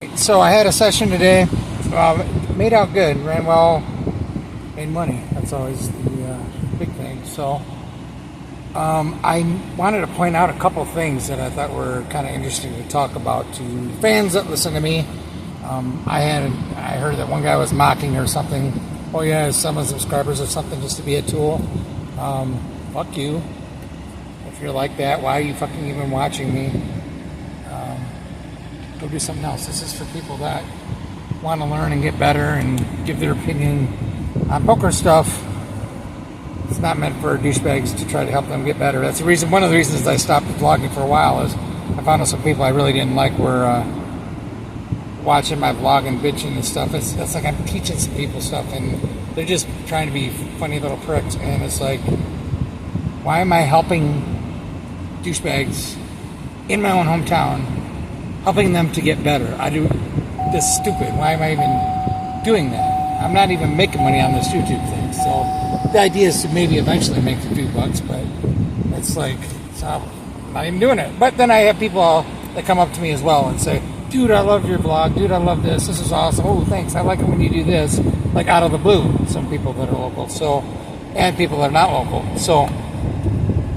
So I had a session today. Made out good, ran well, made money. That's always the big thing. So I wanted to point out a couple things that I thought were kind of interesting to talk about to fans that listen to me. I heard that one guy was mocking or something. Oh yeah, some of subscribers or something just to be a tool. Fuck you. If you're like that, why are you fucking even watching me? Go do something else. This is for people that want to learn and get better and give their opinion on poker stuff. It's not meant for douchebags to try to help them get better. That's the reason. One of the reasons I stopped vlogging for a while is I found out some people I really didn't like were watching my vlog and bitching and stuff. It's like I'm teaching some people stuff and they're just trying to be funny little pricks. And it's like, why am I helping douchebags in my own hometown, helping them to get better? I do this stupid. Why am I even doing that? I'm not even making money on this YouTube thing. So the idea is to maybe eventually make a few bucks, but it's like, so I'm not even doing it. But then I have people that come up to me as well and say, dude, I love your vlog. Dude, I love this. This is awesome. Oh, thanks. I like it when you do this. Like out of the blue. Some people that are local. So, and people that are not local. So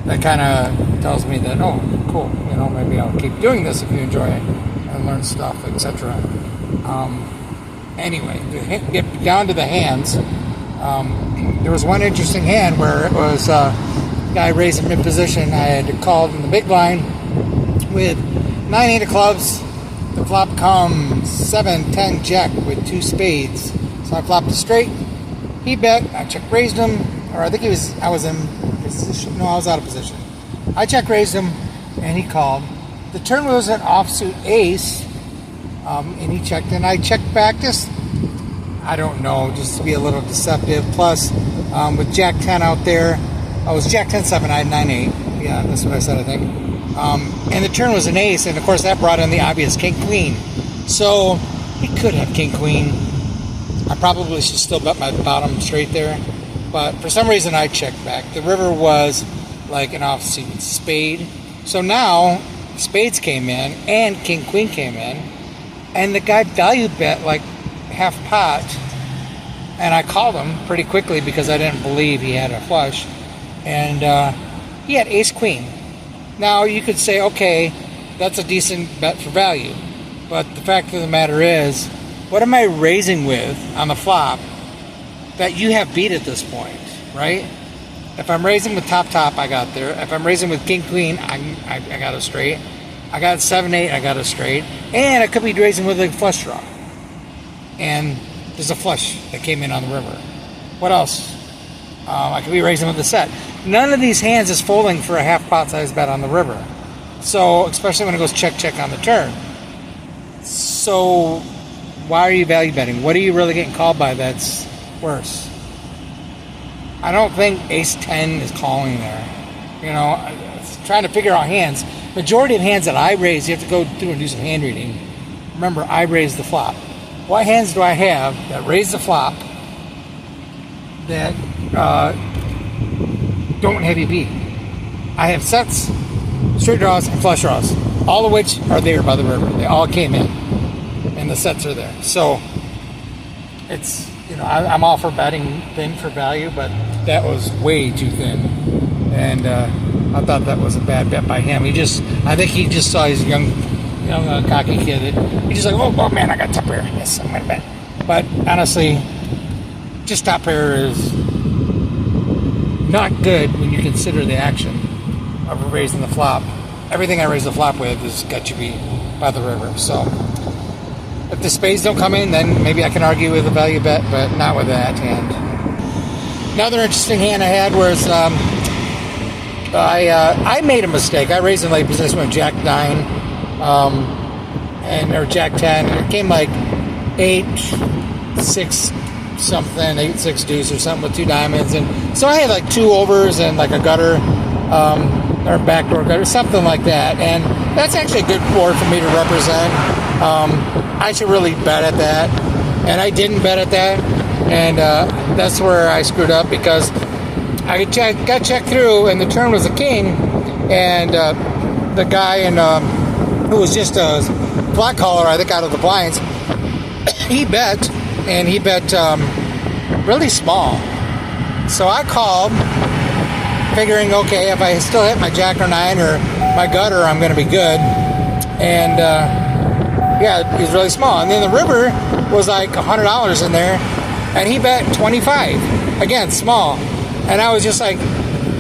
that kind of tells me that, oh, cool. You know, maybe I'll keep doing this if you enjoy it and learn stuff, etc. Anyway, to get down to the hands, there was one interesting hand where it was a guy raising mid position. I had called in the big blind with 9-8 of clubs. The flop comes 7-10 jack with 2 spades. So I flopped a straight. He bet. I check raised him, or I think I was in position. No, I was out of position. I check raised him, and he called. The turn was an offsuit ace, and he checked, and I checked back just, I don't know, just to be a little deceptive. Plus, with Jack 10 out there, I was Jack 10-7, I had 9-8. Yeah, that's what I said, I think. And the turn was an ace, and of course that brought in the obvious king-queen. So, he could have king-queen. I probably should still bet my bottom straight there. But for some reason I checked back. The river was like an offsuit spade. So now spades came in and king queen came in, and the guy value bet like half pot, and I called him pretty quickly because I didn't believe he had a flush, and he had ace queen. Now you could say, okay, that's a decent bet for value, but the fact of the matter is, what am I raising with on the flop that you have beat at this point, right? If I'm raising with top, I got there. If I'm raising with king, queen, I got a straight. I got 7-8, I got a straight. And I could be raising with a flush draw. And there's a flush that came in on the river. What else? I could be raising with a set. None of these hands is folding for a half pot size bet on the river. So, especially when it goes check on the turn. So, why are you value betting? What are you really getting called by that's worse? I don't think ace 10 is calling there. You know, trying to figure out hands. Majority of hands that I raise, you have to go through and do some hand reading. Remember, I raised the flop. What hands do I have that raise the flop that don't have you beat? I have sets, straight draws, and flush draws, all of which are there by the river. They all came in, and the sets are there. So it's, you know, I'm all for betting thin for value, but that was way too thin, and I thought that was a bad bet by him. I think he just saw his young cocky kid. He's just like, oh man, I got top pair. Yes, I'm gonna bet. But honestly, just top pair is not good when you consider the action of raising the flop. Everything I raise the flop with has got you beat by the river. So if the spades don't come in, then maybe I can argue with a value bet, but not with that hand. Another interesting hand I had was I made a mistake. I raised in late position with Jack 9 or Jack 10. It came like 8-6 something, 8-6 deuce or something with 2 diamonds, and so I had like 2 overs and like a gutter or backdoor gutter, something like that. And that's actually a good board for me to represent. I should really bet at that, and I didn't bet at that, and that's where I screwed up because I got checked through, and the turn was a king, and the guy who was just a flat caller, I think, out of the blinds. He bet, and he bet really small. So I called, figuring, okay, if I still hit my jack or nine or my gutter, I'm going to be good. And yeah, he's really small. And then the river was like $100 in there, and he bet 25. Again, small. And I was just like,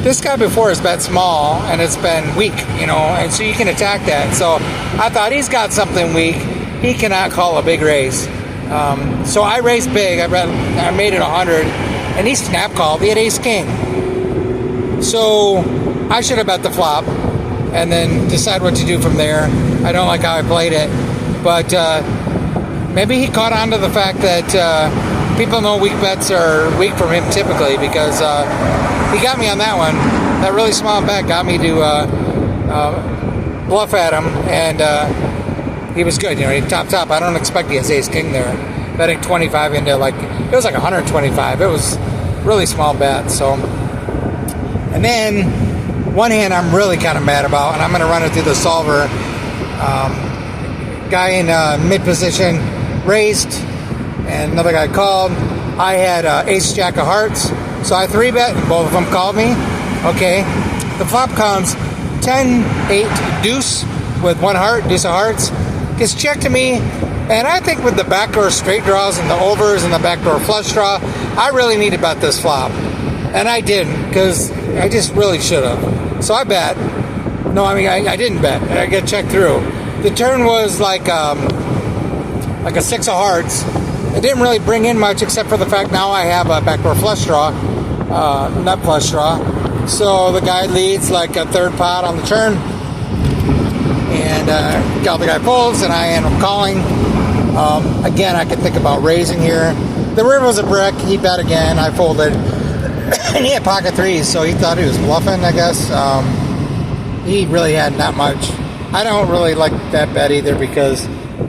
this guy before has bet small, and it's been weak, you know, and so you can attack that. So I thought, he's got something weak. He cannot call a big raise. So I raised big. I made it 100, and he snap called. He had ace king. So I should have bet the flop and then decide what to do from there. I don't like how I played it, but maybe he caught on to the fact that people know weak bets are weak from him typically, because he got me on that one. That really small bet got me to bluff at him, and he was good. You know, he top. I don't expect he has ace king there. Betting 25 into, like, it was like 125. It was really small bet. So, and then one hand I'm really kind of mad about, and I'm going to run it through the solver. Guy in mid position raised, and another guy called. I had ace jack of hearts, so I 3-bet, and both of them called me. Okay, the flop comes 10-8 deuce with one heart, deuce of hearts, gets checked to me, and I think with the backdoor straight draws and the overs and the backdoor flush draw, I really need to bet this flop, and I didn't, because I just really should have. So I bet. No, I mean, I didn't bet. I got checked through. The turn was like a 6 of hearts. It didn't really bring in much, except for the fact now I have a backdoor flush draw, nut flush draw. So the guy leads like a third pot on the turn, and the other guy folds, and I end up calling. Again, I could think about raising here. The river was a brick. He bet again. I folded, and he had pocket threes, so he thought he was bluffing, I guess. He really had not much. I don't really like that bet either, because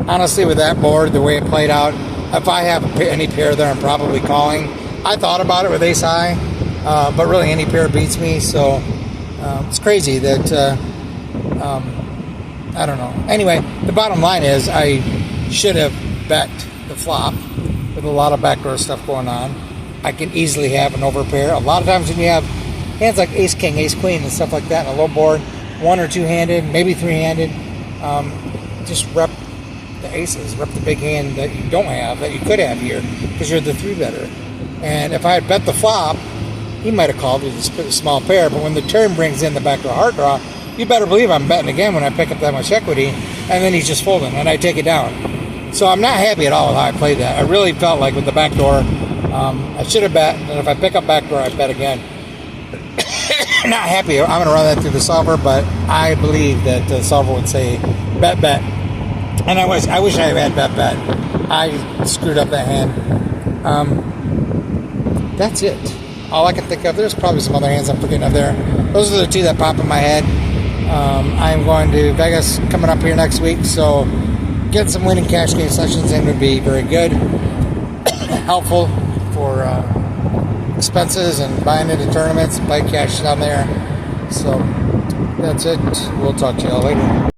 honestly, with that board, the way it played out, if I have any pair there, I'm probably calling. I thought about it with ace high, but really any pair beats me. So it's crazy that I don't know. Anyway, the bottom line is I should have bet the flop with a lot of backdoor stuff going on. I can easily have an overpair. A lot of times when you have hands like ace king, ace queen, and stuff like that in a low board, one or two handed, maybe three handed, just rep the aces, rep the big hand that you don't have, that you could have here, because you're the 3-better. And if I had bet the flop, he might have called with a small pair, but when the turn brings in the backdoor heart draw, you better believe I'm betting again when I pick up that much equity, and then he's just folding, and I take it down. So I'm not happy at all with how I played that. I really felt like with the backdoor, I should have bet, and if I pick up backdoor, I bet again. Not happy. I'm going to run that through the solver, but I believe that the solver would say bet. And I wish I had bet. I screwed up that hand. That's it. All I can think of. There's probably some other hands I'm forgetting of there. Those are the two that pop in my head. I'm going to Vegas coming up here next week, so getting some winning cash game sessions in would be very good. Helpful for expenses and buying into tournaments, buy cash down there. So that's it. We'll talk to y'all later.